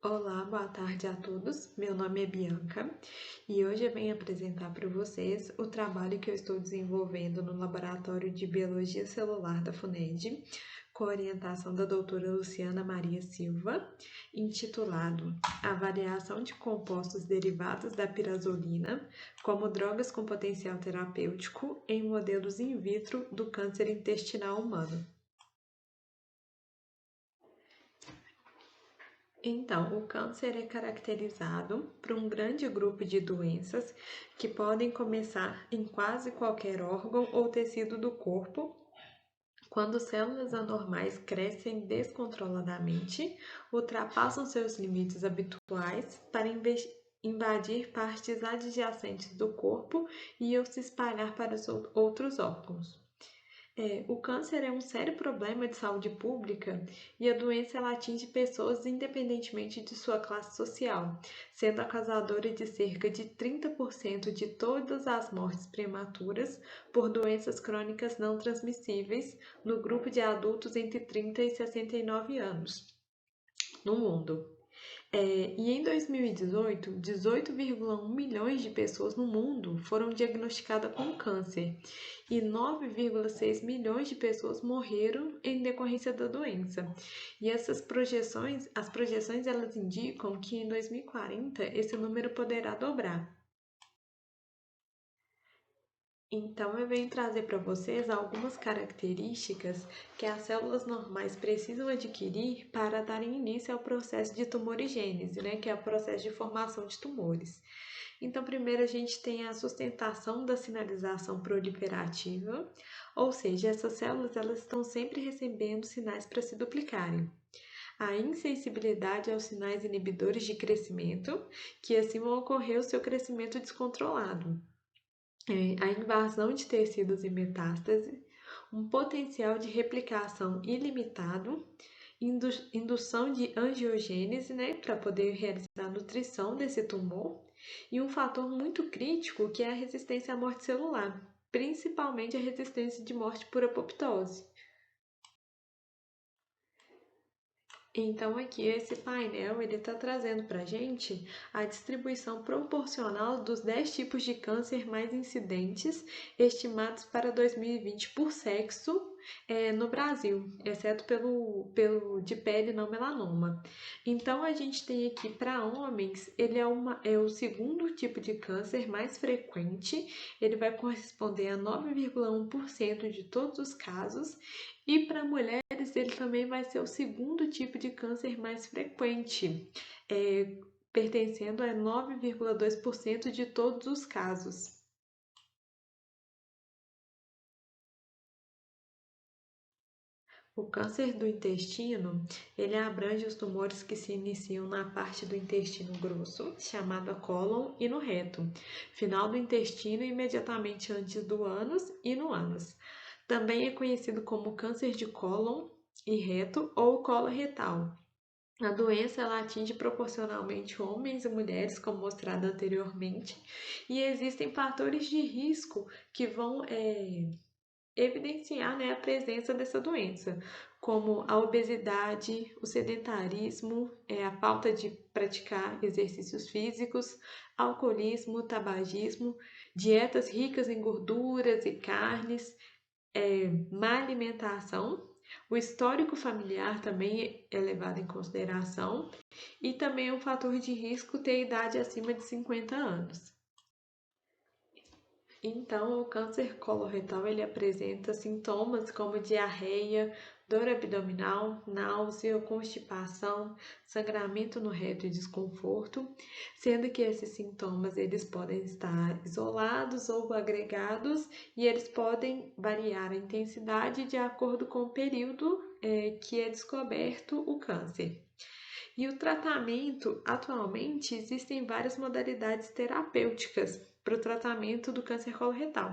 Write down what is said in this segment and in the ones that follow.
Olá, boa tarde a todos. Meu nome é Bianca e hoje eu venho apresentar para vocês o trabalho que eu estou desenvolvendo no Laboratório de Biologia Celular da FUNED, com a orientação da doutora Luciana Maria Silva, intitulado Avaliação de compostos derivados da pirazolina como drogas com potencial terapêutico em modelos in vitro do câncer intestinal humano. Então, o câncer é caracterizado por um grande grupo de doenças que podem começar em quase qualquer órgão ou tecido do corpo, quando células anormais crescem descontroladamente, ultrapassam seus limites habituais para invadir partes adjacentes do corpo e ou se espalhar para os outros órgãos. O câncer é um sério problema de saúde pública e a doença ela atinge pessoas independentemente de sua classe social, sendo a causadora de cerca de 30% de todas as mortes prematuras por doenças crônicas não transmissíveis no grupo de adultos entre 30 e 69 anos no mundo. E em 2018, 18,1 milhões de pessoas no mundo foram diagnosticadas com câncer e 9,6 milhões de pessoas morreram em decorrência da doença. E as projeções elas indicam que em 2040 esse número poderá dobrar. Então, eu venho trazer para vocês algumas características que as células normais precisam adquirir para darem início ao processo de tumorigênese, né, que é o processo de formação de tumores. Então, primeiro a gente tem a sustentação da sinalização proliferativa, ou seja, essas células elas estão sempre recebendo sinais para se duplicarem. A insensibilidade aos sinais inibidores de crescimento, que assim vão ocorrer o seu crescimento descontrolado. A invasão de tecidos e metástase, um potencial de replicação ilimitado, indução de angiogênese, né, para poder realizar a nutrição desse tumor, e um fator muito crítico que é a resistência à morte celular, principalmente a resistência de morte por apoptose. Então aqui esse painel ele está trazendo para a gente a distribuição proporcional dos 10 tipos de câncer mais incidentes estimados para 2020 por sexo no Brasil, exceto pelo de pele não melanoma. Então a gente tem aqui para homens, ele é o segundo tipo de câncer mais frequente, ele vai corresponder a 9,1% de todos os casos, e para mulheres ele também vai ser o segundo tipo de câncer mais frequente, pertencendo a 9,2% de todos os casos. O câncer do intestino, ele abrange os tumores que se iniciam na parte do intestino grosso, chamada cólon, e no reto, final do intestino imediatamente antes do ânus e no ânus. Também é conhecido como câncer de cólon e reto ou coloretal. A doença ela atinge proporcionalmente homens e mulheres, como mostrado anteriormente, e existem fatores de risco que vão evidenciar, né, a presença dessa doença, como a obesidade, o sedentarismo, a falta de praticar exercícios físicos, alcoolismo, tabagismo, dietas ricas em gorduras e carnes, má alimentação. O histórico familiar também é levado em consideração e também é um fator de risco ter idade acima de 50 anos. Então, o câncer coloretal ele apresenta sintomas como diarreia, dor abdominal, náusea, constipação, sangramento no reto e desconforto, sendo que esses sintomas eles podem estar isolados ou agregados e eles podem variar a intensidade de acordo com o período que é descoberto o câncer. E o tratamento, atualmente, existem várias modalidades terapêuticas para o tratamento do câncer coloretal,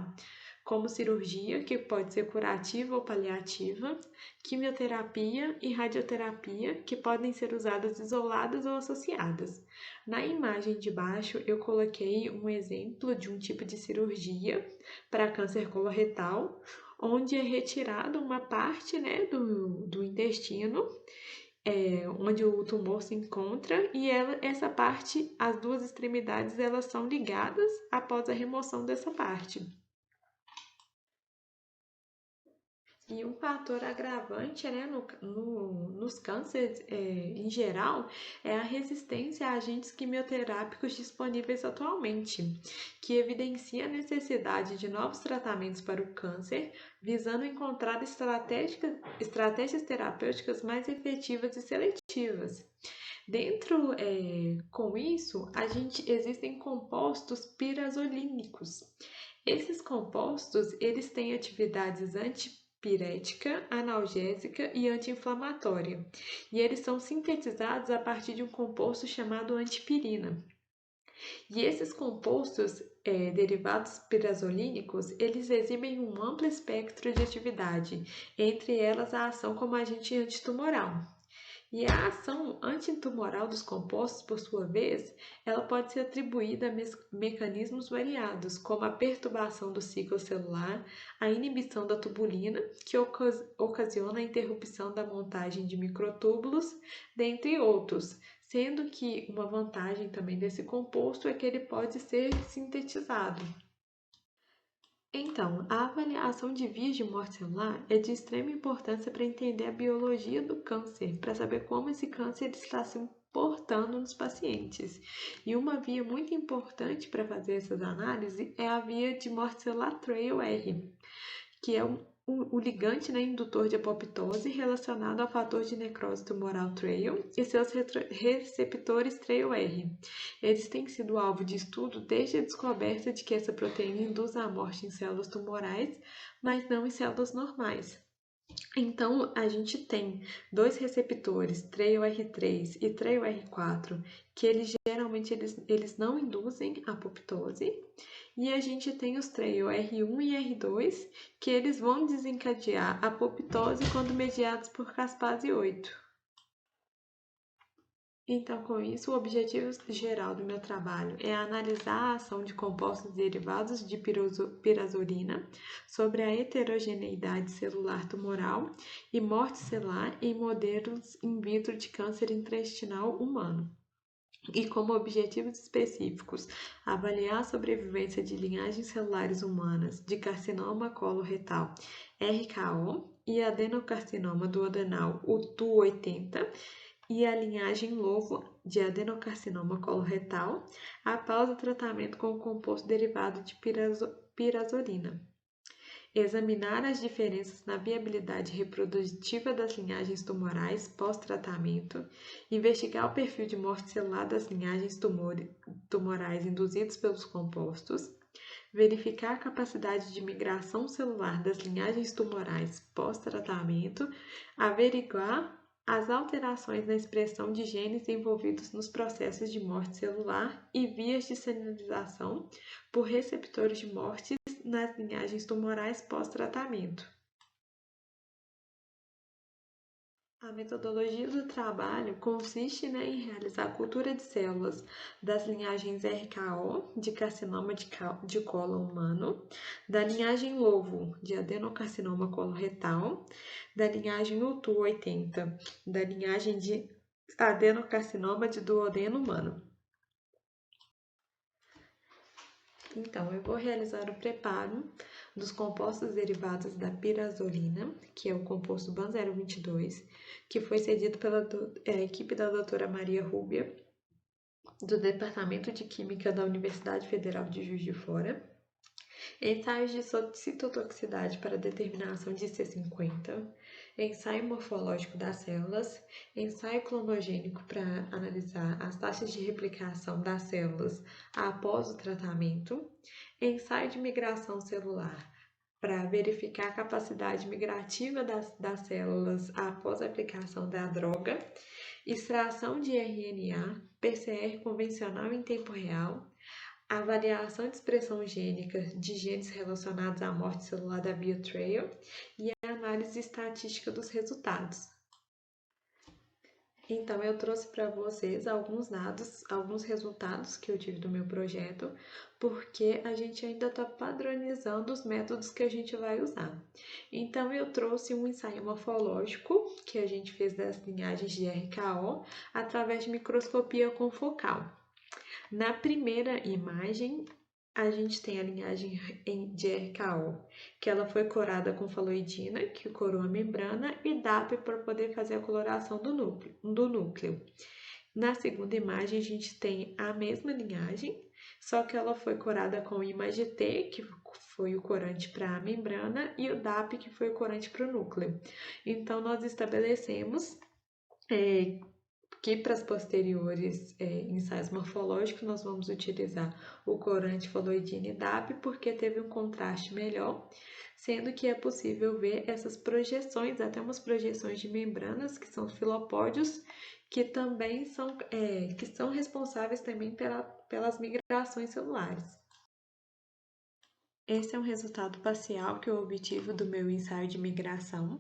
como cirurgia, que pode ser curativa ou paliativa, quimioterapia e radioterapia, que podem ser usadas isoladas ou associadas. Na imagem de baixo, eu coloquei um exemplo de um tipo de cirurgia para câncer coloretal, onde é retirada uma parte, né, do intestino onde o tumor se encontra, e essa parte, as duas extremidades, elas são ligadas após a remoção dessa parte. E um fator agravante, né, nos cânceres em geral é a resistência a agentes quimioterápicos disponíveis atualmente, que evidencia a necessidade de novos tratamentos para o câncer, visando encontrar estratégias terapêuticas mais efetivas e seletivas. Com isso, existem compostos pirazolínicos. Esses compostos, eles têm atividades antipirética, analgésica e anti-inflamatória, e eles são sintetizados a partir de um composto chamado antipirina. E esses compostos derivados pirazolínicos, eles exibem um amplo espectro de atividade, entre elas a ação como agente antitumoral. E a ação antitumoral dos compostos, por sua vez, ela pode ser atribuída a mecanismos variados, como a perturbação do ciclo celular, a inibição da tubulina, que ocasiona a interrupção da montagem de microtúbulos, dentre outros, sendo que uma vantagem também desse composto é que ele pode ser sintetizado. Então, a avaliação de vias de morte celular é de extrema importância para entender a biologia do câncer, para saber como esse câncer está se portando nos pacientes. E uma via muito importante para fazer essas análises é a via de morte celular TRAIL-R, que é o ligante, né, indutor de apoptose relacionado ao fator de necrose tumoral TRAIL e seus receptores TRAIL-R. Eles têm sido alvo de estudo desde a descoberta de que essa proteína induz a morte em células tumorais, mas não em células normais. Então, a gente tem dois receptores, TRAIL-R3 e TRAIL-R4, que geralmente eles não induzem apoptose, e a gente tem os TRAIL-R1 e R2, que eles vão desencadear apoptose quando mediados por caspase 8. Então, com isso, o objetivo geral do meu trabalho é analisar a ação de compostos derivados de pirazolina sobre a heterogeneidade celular tumoral e morte celular em modelos in vitro de câncer intestinal humano. E como objetivos específicos, avaliar a sobrevivência de linhagens celulares humanas de carcinoma coloretal RKO e adenocarcinoma duodenal UTU80, e a linhagem LOVO de adenocarcinoma coloretal após o tratamento com o composto derivado de pirazolina. Examinar as diferenças na viabilidade reprodutiva das linhagens tumorais pós-tratamento, investigar o perfil de morte celular das linhagens tumorais induzidos pelos compostos, verificar a capacidade de migração celular das linhagens tumorais pós-tratamento, averiguar as alterações na expressão de genes envolvidos nos processos de morte celular e vias de sinalização por receptores de morte nas linhagens tumorais pós-tratamento. A metodologia do trabalho consiste, em realizar a cultura de células das linhagens RKO, de carcinoma de cólon humano, da linhagem LOVO, de adenocarcinoma coloretal, da linhagem UTU80, da linhagem de adenocarcinoma de duodeno humano. Então, eu vou realizar o preparo dos compostos derivados da pirazolina, que é o composto BAN022, que foi cedido pela equipe da doutora Maria Rúbia, do Departamento de Química da Universidade Federal de Juiz de Fora. Ensaios de citotoxicidade para determinação de IC50, ensaio morfológico das células, ensaio clonogênico para analisar as taxas de replicação das células após o tratamento, ensaio de migração celular para verificar a capacidade migrativa das células após a aplicação da droga, extração de RNA, PCR convencional em tempo real, avaliação de expressão gênica de genes relacionados à morte celular da via TRAIL e a análise estatística dos resultados. Então, eu trouxe para vocês alguns dados, alguns resultados que eu tive do meu projeto, porque a gente ainda está padronizando os métodos que a gente vai usar. Então, eu trouxe um ensaio morfológico que a gente fez das linhagens de RKO através de microscopia confocal. Na primeira imagem, a gente tem a linhagem de RKO, que ela foi corada com faloidina, que corou a membrana, e DAP para poder fazer a coloração do núcleo. Na segunda imagem, a gente tem a mesma linhagem, só que ela foi corada com IMAGE-T, que foi o corante para a membrana, e o DAP, que foi o corante para o núcleo. Então, nós estabelecemos que para as posteriores ensaios morfológicos nós vamos utilizar o corante faloidina e DAP porque teve um contraste melhor, sendo que é possível ver essas projeções, até umas projeções de membranas que são filopódios, que também são responsáveis também pelas migrações celulares. Esse é um resultado parcial que eu obtive do meu ensaio de migração.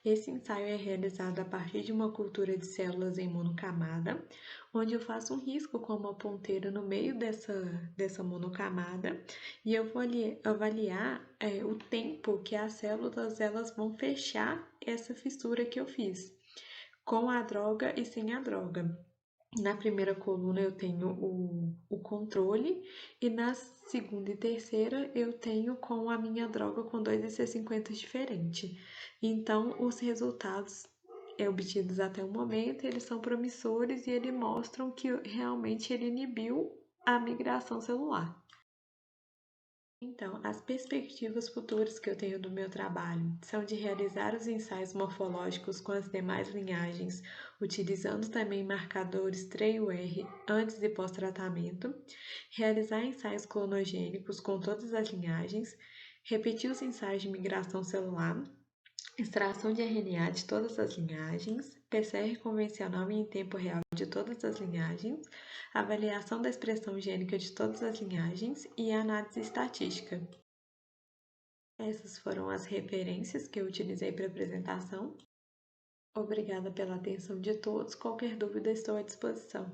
Esse ensaio é realizado a partir de uma cultura de células em monocamada, onde eu faço um risco com uma ponteira no meio dessa monocamada e eu vou avaliar o tempo que as células elas vão fechar essa fissura que eu fiz, com a droga e sem a droga. Na primeira coluna eu tenho o controle e na segunda e terceira eu tenho com a minha droga com 2 IC50 diferente. Então, os resultados obtidos até o momento, eles são promissores e eles mostram que realmente ele inibiu a migração celular. Então, as perspectivas futuras que eu tenho do meu trabalho são de realizar os ensaios morfológicos com as demais linhagens, utilizando também marcadores TREI-UR antes e pós-tratamento, realizar ensaios clonogênicos com todas as linhagens, repetir os ensaios de migração celular, extração de RNA de todas as linhagens, PCR convencional e em tempo real de todas as linhagens, avaliação da expressão gênica de todas as linhagens e análise estatística. Essas foram as referências que eu utilizei para a apresentação. Obrigada pela atenção de todos. Qualquer dúvida, estou à disposição.